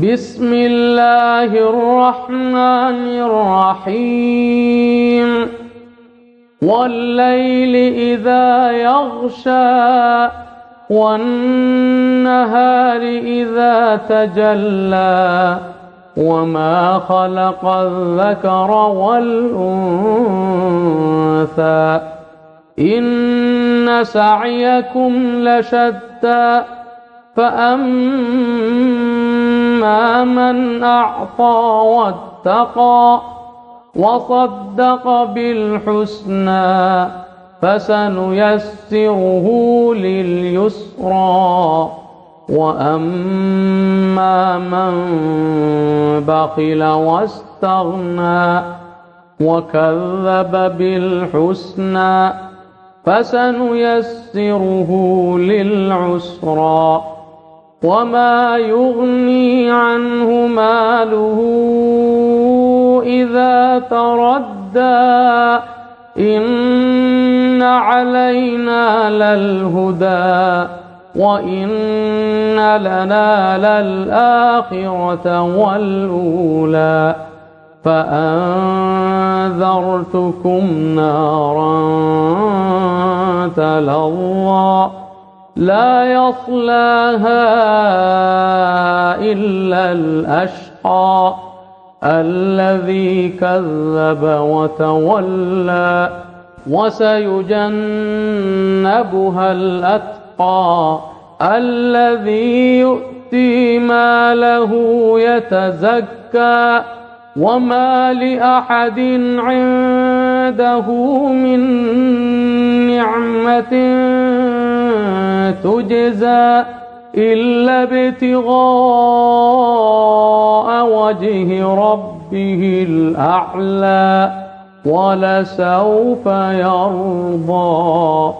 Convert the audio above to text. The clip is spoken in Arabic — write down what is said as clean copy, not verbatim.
بسم الله الرحمن الرحيم والليل إذا يغشى والنهار إذا تجلى وما خلق الذكر والأنثى إن سعيكم لشتى فأما من أعطى واتقى وصدق بالحسنى فسنيسره لليسرى وأما من بخل واستغنى وكذب بالحسنى فسنيسره للعسرى وما يغني عنه ماله إذا تردى إن علينا للهدى وإن لنا للآخرة والأولى فأنذرتكم نارا تلظى لا يصلاها إلا الأشقى الذي كذب وتولى وسيجنبها الأتقى الذي يؤتي ماله يتزكى وما لأحد عنده من نعمة تجزى إلا ابتغاء وجه ربه الأعلى ولسوف يرضى.